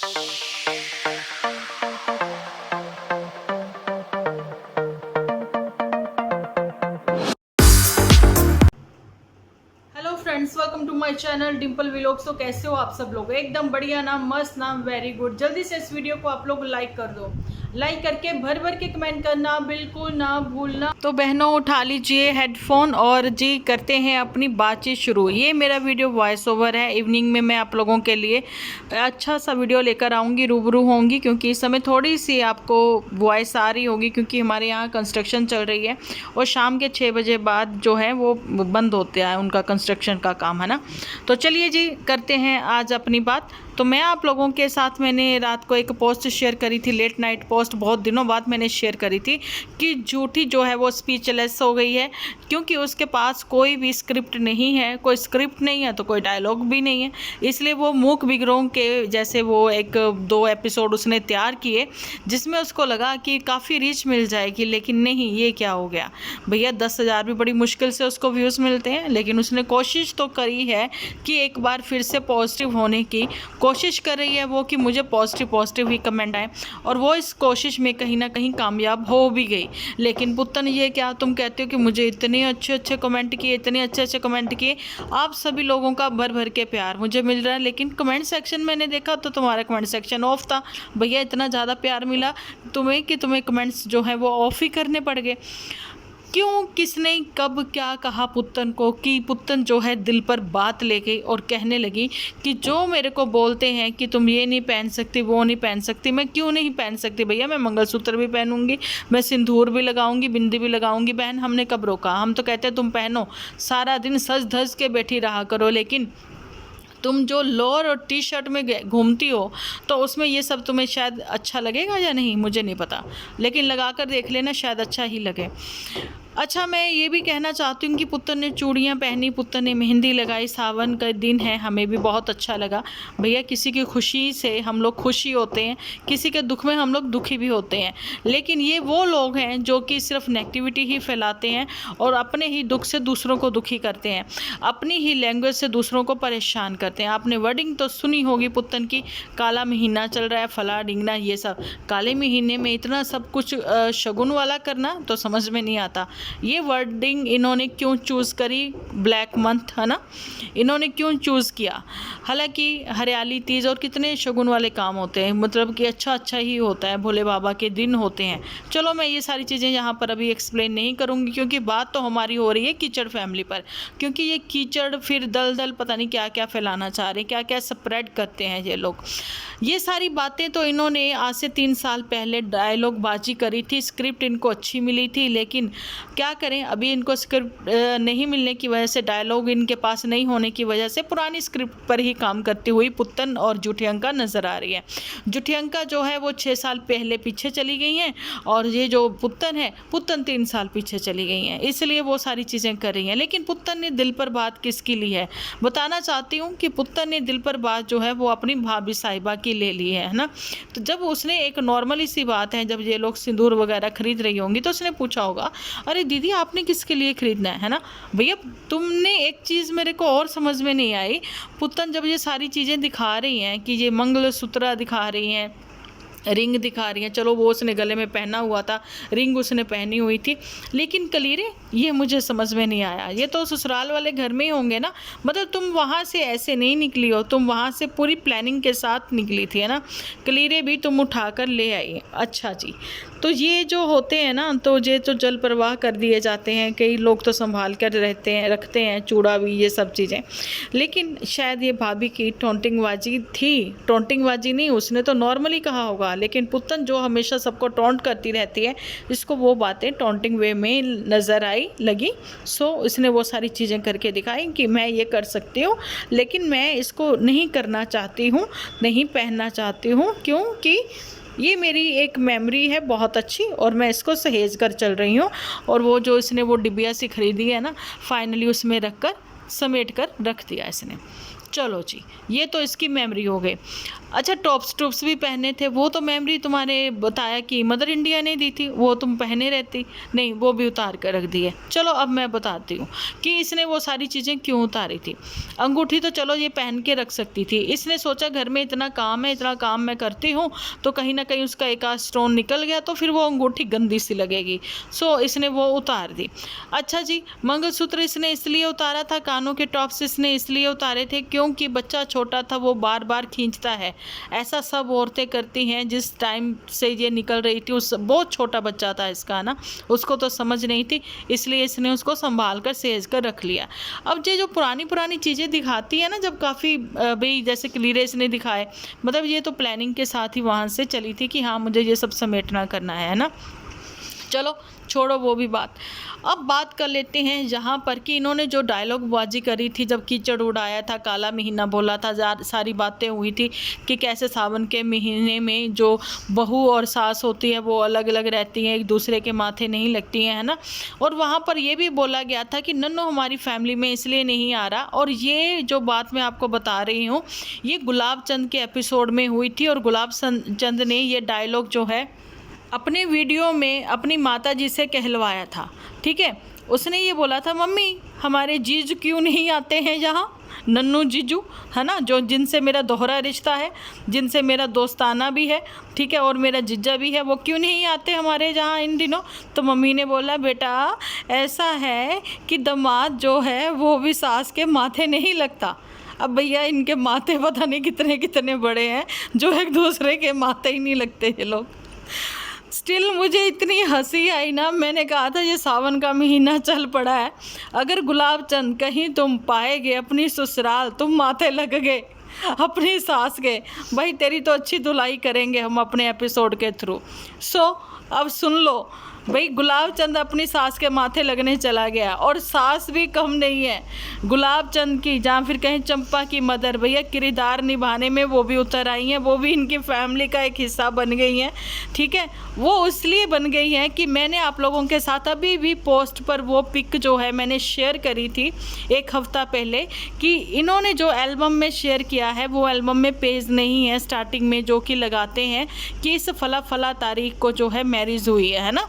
Hello friends, welcome to my channel Dimple vlogs. तो कैसे हो आप सब लोग? एकदम बढ़िया ना, मस्त ना, वेरी गुड। जल्दी से इस वीडियो को आप लोग लाइक कर दो। लाइक करके भर भर के कमेंट करना बिल्कुल ना भूलना। तो बहनों, उठा लीजिए हेडफोन और जी करते हैं अपनी बातचीत शुरू। ये मेरा वीडियो वॉइस ओवर है। इवनिंग में मैं आप लोगों के लिए अच्छा सा वीडियो लेकर आऊँगी, रूबरू होंगी, क्योंकि इस समय थोड़ी सी आपको वॉइस आ रही होगी क्योंकि हमारे यहाँ कंस्ट्रक्शन चल रही है और शाम के 6 बजे बाद जो है वो बंद होता है उनका कंस्ट्रक्शन का काम, है ना। तो चलिए जी करते हैं आज अपनी बात। तो मैं आप लोगों के साथ मैंने रात को एक पोस्ट शेयर करी थी, लेट नाइट पोस्ट, बहुत दिनों बाद मैंने शेयर करी थी कि झूठी जो है वो स्पीचलेस हो गई है, क्योंकि उसके पास कोई भी स्क्रिप्ट नहीं है। कोई स्क्रिप्ट नहीं है तो कोई डायलॉग भी नहीं है, इसलिए वो मूक बिगरों के जैसे वो एक दो एपिसोड उसने तैयार किए जिसमें उसको लगा कि काफ़ी रीच मिल जाएगी, लेकिन नहीं, ये क्या हो गया भैया। 10,000 भी बड़ी मुश्किल से उसको व्यूज़ मिलते हैं, लेकिन उसने कोशिश तो करी है कि एक बार फिर से पॉजिटिव होने की कोशिश कर रही है वो, कि मुझे पॉजिटिव ही कमेंट आए, और वो इस कोशिश में कहीं ना कहीं कामयाब हो भी गई। लेकिन पुत्तन, ये क्या तुम कहते हो कि मुझे इतने अच्छे कमेंट किए, इतने अच्छे कमेंट किए, आप सभी लोगों का भर भर के प्यार मुझे मिल रहा है, लेकिन कमेंट सेक्शन मैंने देखा तो तुम्हारा कमेंट सेक्शन ऑफ था। भैया इतना ज़्यादा प्यार मिला तुम्हें कि तुम्हें कमेंट्स जो है वो ऑफ ही करने पड़ गए। क्यों, किसने कब क्या कहा पुत्तन को कि पुत्तन जो है दिल पर बात ले गई और कहने लगी कि जो मेरे को बोलते हैं कि तुम ये नहीं पहन सकती, वो नहीं पहन सकती, मैं क्यों नहीं पहन सकती भैया। मैं मंगलसूत्र भी पहनूंगी, मैं सिंदूर भी लगाऊंगी, बिंदी भी लगाऊंगी। बहन, हमने कब रोका? हम तो कहते हैं तुम पहनो, सारा दिन सज धज के बैठी रहा करो, लेकिन तुम जो लोअर और टी शर्ट में घूमती हो तो उसमें ये सब तुम्हें शायद अच्छा लगेगा या नहीं, मुझे नहीं पता, लेकिन लगा कर देख लेना, शायद अच्छा ही लगे। अच्छा, मैं ये भी कहना चाहती हूँ कि पुत्तन ने चूड़ियाँ पहनी, पुत्तन ने मेहंदी लगाई, सावन का दिन है, हमें भी बहुत अच्छा लगा। भैया, किसी की खुशी से हम लोग खुशी होते हैं, किसी के दुख में हम लोग दुखी भी होते हैं, लेकिन ये वो लोग हैं जो कि सिर्फ नेगेटिविटी ही फैलाते हैं और अपने ही दुख से दूसरों को दुखी करते हैं, अपनी ही लैंग्वेज से दूसरों को परेशान करते हैं। आपने वर्डिंग तो सुनी होगी पुत्तन की, काला महीना चल रहा है, फला डिंगना, ये सब। काले महीने में इतना सब कुछ शगुन वाला करना तो समझ में नहीं आता। ये वर्डिंग इन्होंने क्यों चूज़ करी, ब्लैक मंथ, है ना, इन्होंने क्यों चूज़ किया? हालांकि हरियाली तीज और कितने शगुन वाले काम होते हैं, मतलब कि अच्छा ही होता है, भोले बाबा के दिन होते हैं। चलो, मैं ये सारी चीज़ें यहाँ पर अभी एक्सप्लेन नहीं करूँगी, क्योंकि बात तो हमारी हो रही है कीचड़ फैमिली पर, क्योंकि ये कीचड़ फिर दल पता नहीं क्या क्या फैलाना चाह रहे हैं, क्या क्या स्प्रेड करते हैं ये लोग। ये सारी बातें तो इन्होंने आज से 3 साल पहले डायलॉग बाजी करी थी, स्क्रिप्ट इनको अच्छी मिली थी, लेकिन क्या करें, अभी इनको स्क्रिप्ट नहीं मिलने की वजह से, डायलॉग इनके पास नहीं होने की वजह से पुरानी स्क्रिप्ट पर ही काम करती हुई पुत्तन और जुठियंका नज़र आ रही है। जुठियंका जो है वो 6 साल पहले पीछे चली गई हैं, और ये जो पुत्तन है, पुत्तन 3 साल पीछे चली गई हैं, इसलिए वो सारी चीज़ें कर रही हैं। लेकिन पुत्तन ने दिल पर बात किसकी ली है, बताना चाहती हूँ कि पुत्तन ने दिल पर बात जो है वो अपनी भाभी साहिबा की ले ली है ना। तो जब उसने, एक नॉर्मली सी बात है, जब ये लोग सिंदूर वगैरह खरीद रही होंगी तो उसने पूछा होगा, अरे दीदी आपने किसके लिए खरीदना है ना। भैया, तुमने एक चीज़ मेरे को और समझ में नहीं आई, पुत्तन जब ये सारी चीज़ें दिखा रही हैं कि ये मंगलसूत्र दिखा रही हैं, रिंग दिखा रही हैं, चलो वो उसने गले में पहना हुआ था, रिंग उसने पहनी हुई थी, लेकिन कलीरे, ये मुझे समझ में नहीं आया। ये तो ससुराल वाले घर में ही होंगे ना, मतलब तुम वहाँ से ऐसे नहीं निकली हो, तुम वहाँ से पूरी प्लानिंग के साथ निकली थी, है ना। कलीरे भी तुम उठा कर ले आई। अच्छा जी, तो ये जो होते हैं ना, तो ये तो जल प्रवाह कर दिए जाते हैं, कई लोग तो संभाल कर रखते हैं चूड़ा भी, ये सब चीज़ें, लेकिन शायद ये भाभी की टॉन्टिंगबाजी थी। टॉन्टिंगबाजी नहीं, उसने तो नॉर्मली कहा होगा, लेकिन पुत्तन जो हमेशा सबको टॉन्ट करती रहती है, इसको वो बातें टॉन्टिंग वे में नज़र लगी, सो इसने वो सारी चीज़ें करके दिखाई कि मैं ये कर सकती हूँ, लेकिन मैं इसको नहीं करना चाहती हूँ, नहीं पहनना चाहती हूँ, क्योंकि ये मेरी एक मेमोरी है बहुत अच्छी, और मैं इसको सहेज कर चल रही हूँ। और वो जो इसने वो डिबिया सी खरीदी है ना, फाइनली उसमें रख कर समेट कर रख दिया इसने। चलो जी, ये तो इसकी मेमोरी हो गई। अच्छा टॉप्स भी पहने थे, वो तो मेमोरी तुम्हारे बताया कि मदर इंडिया ने दी थी, वो तुम पहने रहती, नहीं वो भी उतार कर रख दी है। चलो अब मैं बताती हूँ कि इसने वो सारी चीज़ें क्यों उतारी थी। अंगूठी तो चलो ये पहन के रख सकती थी, इसने सोचा घर में इतना काम है, इतना काम मैं करती हूँ तो कहीं ना कहीं उसका एक आध स्टोन निकल गया तो फिर वो अंगूठी गंदी सी लगेगी, सो इसने वो उतार दी। अच्छा जी, मंगलसूत्र इसने इसलिए उतारा था, कानों के टॉप्स इसने इसलिए उतारे थे क्योंकि बच्चा छोटा था, वो बार बार खींचता है। ऐसा सब औरतें करती हैं। जिस टाइम से ये निकल रही थी उस बहुत छोटा बच्चा था इसका ना, उसको तो समझ नहीं थी, इसलिए इसने उसको संभाल कर सहेज कर रख लिया। अब ये जो पुरानी पुरानी चीज़ें दिखाती है ना, जब काफ़ी भाई जैसे क्लीरे इसने दिखाए, मतलब ये तो प्लानिंग के साथ ही वहाँ से चली थी कि हाँ मुझे ये सब समेटना करना है ना। चलो छोड़ो वो भी बात, अब बात कर लेते हैं यहाँ पर कि इन्होंने जो डायलॉग बाजी करी थी, जब कीचड़ उड़ाया था, काला महीना बोला था, सारी बातें हुई थी कि कैसे सावन के महीने में जो बहू और सास होती है वो अलग अलग रहती हैं, एक दूसरे के माथे नहीं लगती हैं, है ना। और वहाँ पर ये भी बोला गया था कि नन्नू हमारी फैमिली में इसलिए नहीं आ रहा। और ये जो बात मैं आपको बता रही हूँ ये गुलाब चंद के एपिसोड में हुई थी, और गुलाब चंद ने ये डायलॉग जो है अपने वीडियो में अपनी माता जी से कहलवाया था। ठीक है, उसने ये बोला था मम्मी हमारे जीजू क्यों नहीं आते हैं यहाँ, नन्नू जीजू है ना, जो जिनसे मेरा दोहरा रिश्ता है, जिनसे मेरा दोस्ताना भी है, ठीक है, और मेरा जीजा भी है, वो क्यों नहीं आते हमारे यहाँ इन दिनों। तो मम्मी ने बोला बेटा ऐसा है कि दामाद जो है वो भी सास के माथे नहीं लगता। अब भैया इनके माथे पता नहीं कितने कितने बड़े हैं जो एक दूसरे के माथे ही नहीं लगते ये लोग। स्टिल मुझे इतनी हंसी आई ना, मैंने कहा था ये सावन का महीना चल पड़ा है, अगर गुलाब चंद कहीं तुम पाएगे अपनी ससुराल, तुम माथे लग गए अपनी सास के, भाई तेरी तो अच्छी धुलाई करेंगे हम अपने एपिसोड के थ्रू। सो अब सुन लो भाई, गुलाब चंद अपनी सास के माथे लगने चला गया, और सास भी कम नहीं है गुलाब चंद की, जहाँ फिर कहीं चंपा की मदर, भैया किरदार निभाने में वो भी उतर आई हैं, वो भी इनकी फैमिली का एक हिस्सा बन गई हैं। ठीक है, वो इसलिए बन गई हैं कि मैंने आप लोगों के साथ अभी भी पोस्ट पर वो पिक जो है मैंने शेयर करी थी 1 हफ्ता पहले, कि इन्होंने जो एल्बम में शेयर किया है वो एल्बम में पेज नहीं है स्टार्टिंग में, जो कि लगाते हैं कि इस फला फला तारीख को जो है मैरिज हुई है ना,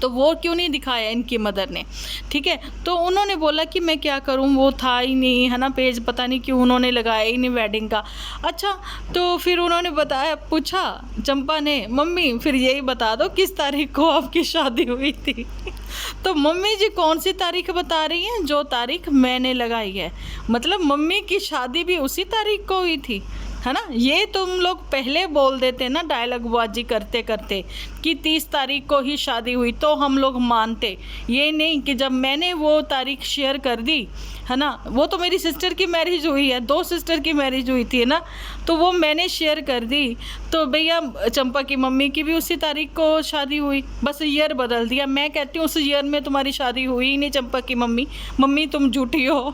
तो वो क्यों नहीं दिखाया इनकी मदर ने। ठीक है, तो उन्होंने बोला कि मैं क्या करूं, वो था ही नहीं है ना पेज, पता नहीं क्यों उन्होंने लगाया ही नहीं वेडिंग का। अच्छा, तो फिर उन्होंने बताया, पूछा चंपा ने मम्मी फिर यही बता दो किस तारीख को आपकी शादी हुई थी। तो मम्मी जी कौन सी तारीख बता रही हैं, जो तारीख मैंने लगाई है, मतलब मम्मी की शादी भी उसी तारीख को हुई थी, है ना। ये तुम लोग पहले बोल देते ना डायलॉग बाजी करते करते कि 30 तारीख को ही शादी हुई, तो हम लोग मानते, ये नहीं कि जब मैंने वो तारीख शेयर कर दी है ना, वो तो मेरी सिस्टर की मैरिज हुई है, 2 सिस्टर की मैरिज हुई थी ना, तो वो मैंने शेयर कर दी, तो भैया चंपा की मम्मी की भी उसी तारीख को शादी हुई, बस ईयर बदल दिया। मैं कहती हूँ उस ईयर में तुम्हारी शादी हुई ही नहीं चंपा की मम्मी, मम्मी तुम झूठी हो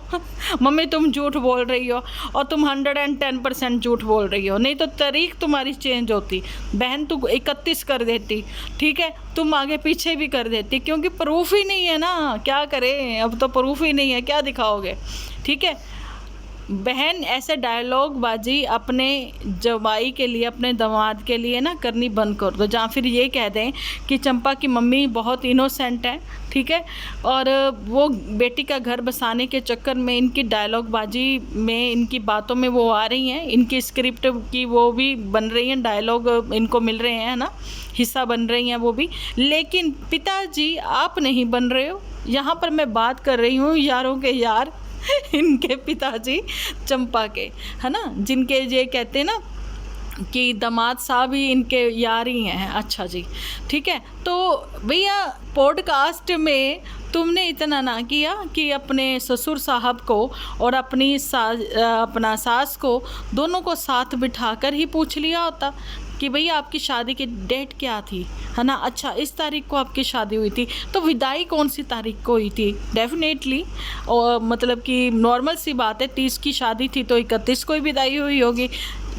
मम्मी तुम झूठ बोल रही हो, और तुम 110% झूठ बोल रही हो, नहीं तो तारीख तुम्हारी चेंज होती, बहन तू 31 कर देती, ठीक है, तुम आगे पीछे भी कर देती, क्योंकि प्रूफ ही नहीं है ना, क्या करें, अब तो प्रूफ ही नहीं है, क्या दिखाओगे। ठीक है बहन, ऐसे डायलॉग बाजी अपने जवाई के लिए, अपने दामाद के लिए ना करनी बंद कर दो, जहाँ फिर ये कह दें कि चंपा की मम्मी बहुत इनोसेंट है, ठीक है, और वो बेटी का घर बसाने के चक्कर में इनकी डायलॉग बाजी में, इनकी बातों में वो आ रही हैं, इनकी स्क्रिप्ट की वो भी बन रही हैं, डायलॉग इनको मिल रहे हैं ना, हिस्सा बन रही हैं वो भी, लेकिन पिताजी आप नहीं बन रहे हो। यहाँ पर मैं बात कर रही हूँ यारों के यार इनके पिताजी चंपा के, है ना, जिनके ये कहते हैं ना कि दामाद साहब ही इनके यार ही हैं। अच्छा जी, ठीक है, तो भैया पॉडकास्ट में तुमने इतना ना किया कि अपने ससुर साहब को और अपनी अपना सास को दोनों को साथ बिठाकर ही पूछ लिया होता कि भैया आपकी शादी की डेट क्या थी, है ना। अच्छा, इस तारीख को आपकी शादी हुई थी, तो विदाई कौन सी तारीख को हुई थी। डेफिनेटली और मतलब कि नॉर्मल सी बात है, 30 की शादी थी तो 31 को ही विदाई हुई होगी।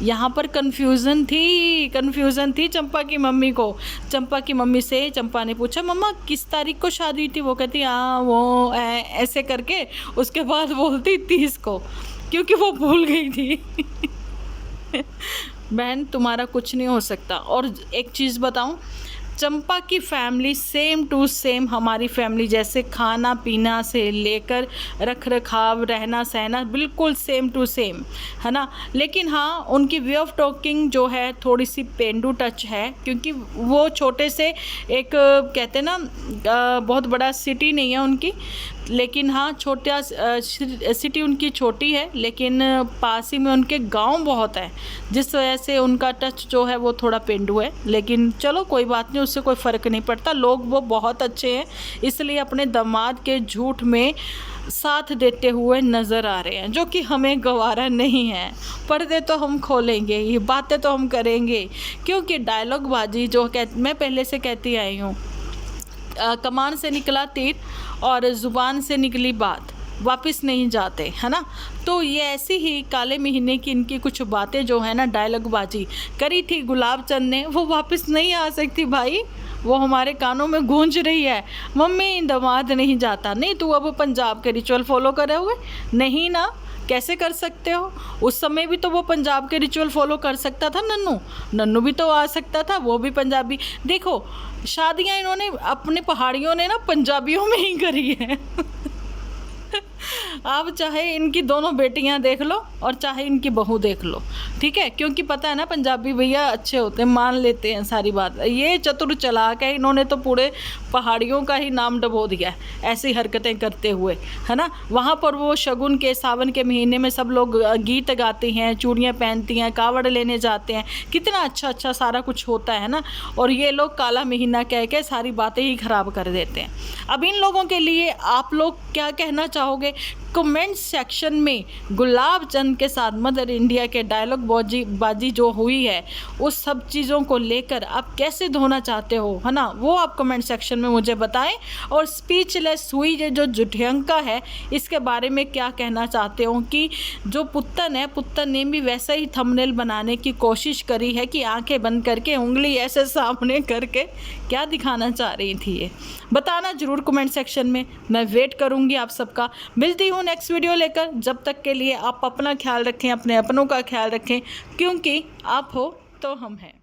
यहाँ पर कन्फ्यूज़न थी चंपा की मम्मी को। चंपा की मम्मी से चंपा ने पूछा मम्मा किस तारीख को शादी हुई थी, वो कहती हाँ वो ऐसे करके, उसके बाद बोलती 30 को, क्योंकि वो भूल गई थी बहन तुम्हारा कुछ नहीं हो सकता। और एक चीज़ बताऊं, चंपा की फैमिली सेम टू सेम हमारी फैमिली जैसे, खाना पीना से लेकर रख रखाव, रहना सहना बिल्कुल सेम टू सेम है ना। लेकिन हाँ, उनकी वे ऑफ टॉकिंग जो है थोड़ी सी पेंडू टच है, क्योंकि वो छोटे से एक कहते हैं ना बहुत बड़ा सिटी नहीं है उनकी, लेकिन हाँ छोटा सिटी उनकी छोटी है, लेकिन पास ही में उनके गांव बहुत है, जिस वजह से उनका टच जो है वो थोड़ा पेंडू है। लेकिन चलो कोई बात नहीं, उससे कोई फ़र्क नहीं पड़ता। लोग वो बहुत अच्छे हैं, इसलिए अपने दामाद के झूठ में साथ देते हुए नज़र आ रहे हैं, जो कि हमें गवारा नहीं है। पर्दे तो हम खोलेंगे, ये बातें तो हम करेंगे, क्योंकि डायलॉग बाजी जो मैं पहले से कहती आई हूँ, कमान से निकला तीर और ज़ुबान से निकली बात वापस नहीं जाते, है ना। तो ये ऐसी ही काले महीने की इनकी कुछ बातें जो है ना, डायलॉग बाजी करी थी गुलाब चंद ने, वो वापस नहीं आ सकती भाई। वो हमारे कानों में गूंज रही है, मम्मी दामाद नहीं जाता। नहीं, तू अब पंजाब के रिचुअल फॉलो करे हुए नहीं ना, कैसे कर सकते हो? उस समय भी तो वो पंजाब के रिचुअल फॉलो कर सकता था। नन्नू भी तो आ सकता था, वो भी पंजाबी। देखो, शादियां इन्होंने अपने पहाड़ियों ने ना पंजाबियों में ही करी है। आप चाहे इनकी दोनों बेटियां देख लो और चाहे इनकी बहू देख लो, ठीक है, क्योंकि पता है ना पंजाबी भैया अच्छे होते हैं, मान लेते हैं सारी बात। ये चतुर चालाक है, इन्होंने तो पूरे पहाड़ियों का ही नाम डबो दिया है ऐसी हरकतें करते हुए, है ना। वहाँ पर वो शगुन के सावन के महीने में सब लोग गीत गाते हैं, चूड़ियाँ पहनती हैं, कावड़ लेने जाते हैं, कितना अच्छा अच्छा सारा कुछ होता है ना। और ये लोग काला महीना कह के सारी बातें ही खराब कर देते हैं। अब इन लोगों के लिए आप लोग क्या कहना चाहोगे? कमेंट सेक्शन में गुलाब चंद के साथ मदर इंडिया के डायलॉग बाजी जो हुई है, उस सब चीज़ों को लेकर आप कैसे धोना चाहते हो, है ना, वो आप कमेंट सेक्शन में मुझे बताएं। और स्पीचलेस हुई जो जुठियंका है, इसके बारे में क्या कहना चाहते हो कि जो पुत्तन है, पुत्तन ने भी वैसा ही थंबनेल बनाने की कोशिश करी है कि आंखें बंद करके उंगली ऐसे सामने करके क्या दिखाना चाह रही थी, ये बताना ज़रूर कमेंट सेक्शन में। मैं वेट करूँगी आप सबका। मिलती हूँ नेक्स्ट वीडियो लेकर। जब तक के लिए आप अपना ख्याल रखें, अपने अपनों का ख्याल रखें, क्योंकि आप हो तो हम हैं।